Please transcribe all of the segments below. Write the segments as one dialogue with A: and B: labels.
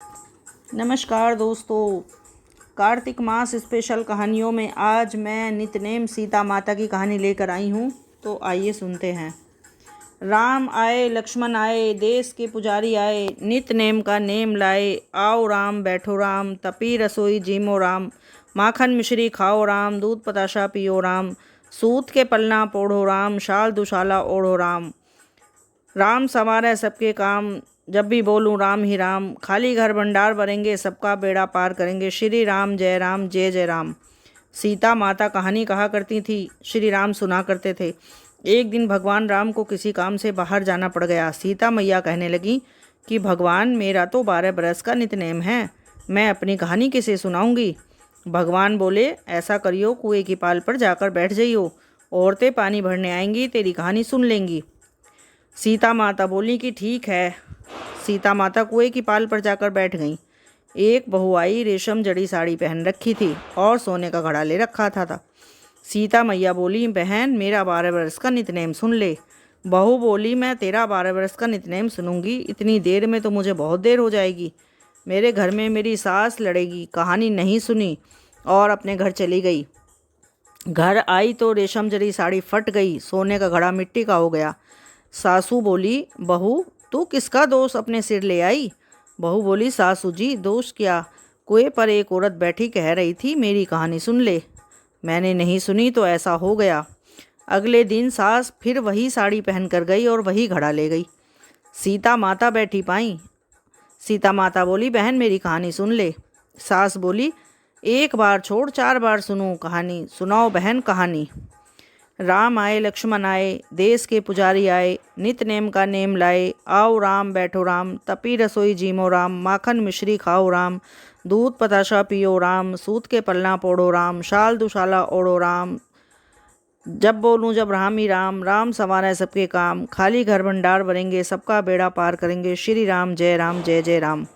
A: नमस्कार दोस्तों, कार्तिक मास स्पेशल कहानियों में आज मैं नितनेम सीता माता की कहानी लेकर आई हूँ। तो आइए सुनते हैं। राम आए लक्ष्मण आए, देश के पुजारी आए, नितनेम का नेम लाए। आओ राम बैठो राम, तपी रसोई जीमो राम, माखन मिश्री खाओ राम, दूध पताशा पियो राम, सूत के पलना पोढ़ो राम, शाल दुशाला ओढ़ो राम। राम संवारे सबके काम, जब भी बोलूं राम ही राम, खाली घर भंडार भरेंगे, सबका बेड़ा पार करेंगे, श्री राम जय जय राम। सीता माता कहानी कहा करती थी, श्री राम सुना करते थे। एक दिन भगवान राम को किसी काम से बाहर जाना पड़ गया। सीता मैया कहने लगी कि भगवान, मेरा तो 12 बरस का नितनेम है, मैं अपनी कहानी किसे सुनाऊंगी। भगवान बोले, ऐसा करियो, कुएं की पाल पर जाकर बैठ जाइयो, औरतें पानी भरने आएंगी, तेरी कहानी सुन लेंगी। सीता माता बोली कि ठीक है। सीता माता कुएं की पाल पर जाकर बैठ गईं। एक बहू आई, रेशम जड़ी साड़ी पहन रखी थी और सोने का घड़ा ले रखा था। सीता मैया बोली, बहन, मेरा 12 बरस का नितनेम सुन ले। बहू बोली, मैं तेरा 12 बरस का नितनेम सुनूंगी, इतनी देर में तो मुझे बहुत देर हो जाएगी। मेरे घर में मेरी सास लड़ेगी। कहानी नहीं सुनी और अपने घर चली गई। घर आई तो रेशम जड़ी साड़ी फट गई, सोने का घड़ा मिट्टी का हो गया। सासू बोली, बहू, तू किसका दोष अपने सिर ले आई। बहू बोली, सासू जी, दोष क्या, कुएं पर एक औरत बैठी कह रही थी मेरी कहानी सुन ले। मैंने नहीं सुनी तो ऐसा हो गया। अगले दिन सास फिर वही साड़ी पहन कर गई और वही घड़ा ले गई। सीता माता बैठी पाई। सीता माता बोली, बहन, मेरी कहानी सुन ले। सास बोली, एक बार छोड़ 4 बार सुनूं कहानी, सुनाओ बहन कहानी। राम आए लक्ष्मण आए, देश के पुजारी आए, नितनेम का नेम लाए। आओ राम बैठो राम, तपी रसोई जीमो राम, माखन मिश्री खाओ राम, दूध पताशा पियो राम, सूत के पलना पोढ़ो राम, शाल दुशाला ओढ़ो राम। जब बोलूं जब राम ही राम, राम संवारे सबके काम, खाली घर भंडार भरेंगे, सबका बेड़ा पार करेंगे, श्री राम जय जय राम।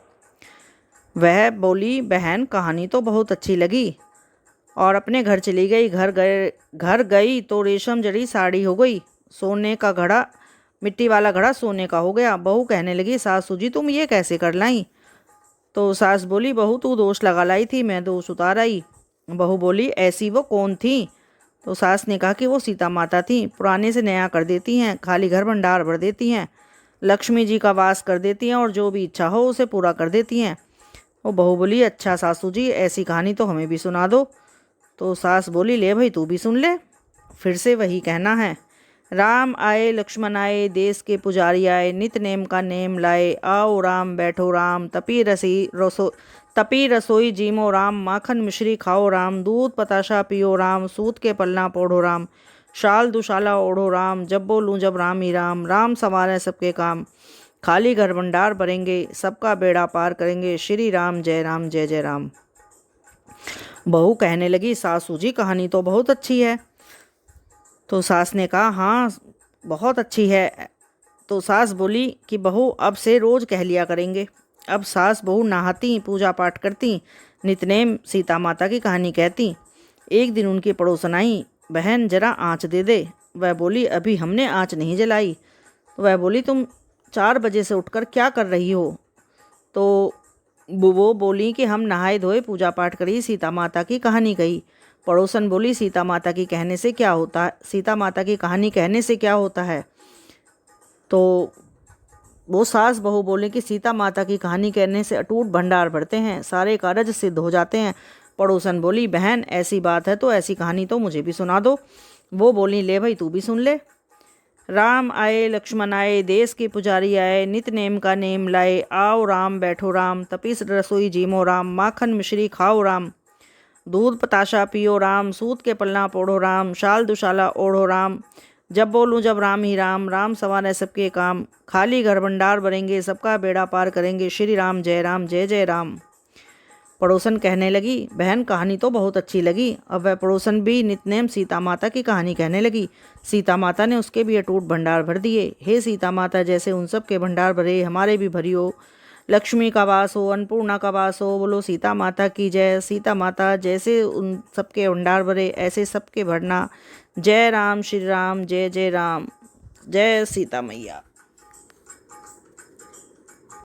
A: वह बोली, बहन, कहानी तो बहुत अच्छी लगी, और अपने घर चली गई। घर गई तो रेशम जड़ी साड़ी हो गई, सोने का घड़ा, मिट्टी वाला घड़ा सोने का हो गया। बहू कहने लगी, सासू जी, तुम ये कैसे कर लाई। तो सास बोली, बहू, तू दोष लगा लाई थी, मैं दोष उतार आई। बहू बोली, ऐसी वो कौन थी। तो सास ने कहा कि वो सीता माता थी, पुराने से नया कर देती हैं, खाली घर भंडार भर देती हैं, लक्ष्मी जी का वास कर देती हैं और जो भी इच्छा हो उसे पूरा कर देती हैं। वो बहू बोली, अच्छा सासू जी, ऐसी कहानी तो हमें भी सुना दो। तो सास बोली, ले भाई, तू भी सुन ले। फिर से वही कहना है। राम आए लक्ष्मण आए, देश के पुजारी आए, नितनेम का नेम लाए। आओ राम बैठो राम, तपी रसोई जीमो राम, माखन मिश्री खाओ राम, दूध पताशा पियो राम, सूत के पलना पोढ़ो राम, शाल दुशाला ओढ़ो राम। जब बोलूं जब राम ही राम, राम संवारे सबके काम, खाली घर भंडार भरेंगे, सबका बेड़ा पार करेंगे, श्री राम जय जय राम। बहू कहने लगी, सासू जी, कहानी तो बहुत अच्छी है। तो सास ने कहा, हाँ, बहुत अच्छी है। तो सास बोली कि बहू, अब से रोज कह लिया करेंगे। अब सास बहू नहाती, पूजा पाठ करती, नितनेम सीता माता की कहानी कहती। एक दिन उनकी पड़ोसन आई, बहन, जरा आँच दे दे। वह बोली, अभी हमने आँच नहीं जलाई। तो वह बोली, तुम 4 बजे से उठकर क्या कर रही हो। तो वो बोली कि हम नहाए धोए, पूजा पाठ करी, सीता माता की कहानी कही। पड़ोसन बोली, सीता माता की कहने से क्या होता है, सीता माता की कहानी कहने से क्या होता है। तो वो सास बहू बोले कि सीता माता की कहानी कहने से अटूट भंडार भरते हैं, सारे कार्य सिद्ध हो जाते हैं। पड़ोसन बोली, बहन, ऐसी बात है तो ऐसी कहानी तो मुझे भी सुना दो। वो बोली, ले भाई, तू भी सुन ले। राम आए लक्ष्मण आए, देश के पुजारी आए, नितनेम का नेम लाए। आओ राम बैठो राम, तपीस रसोई जीमो राम, माखन मिश्री खाओ राम, दूध पताशा पियो राम, सूत के पलना पोढ़ो राम, शाल दुशाला ओढ़ो राम। जब बोलूं जब राम ही राम, राम संवारे सबके काम, खाली घर भंडार भरेंगे, सबका बेड़ा पार करेंगे, श्री राम जय जय राम। पड़ोसन कहने लगी, बहन, कहानी तो बहुत अच्छी लगी। अब वह पड़ोसन भी नितनेम सीता माता की कहानी कहने लगी। सीता माता ने उसके भी अटूट भंडार भर दिए। हे सीता माता, जैसे उन सब के भंडार भरे, हमारे भी भरियो। लक्ष्मी का वास हो, अन्नपूर्णा का वास हो, बोलो सीता माता की जय। सीता माता जैसे उन सबके भंडार भरे, ऐसे सबके भरना। जय राम, श्री राम जय जय राम। जय सीता मैया।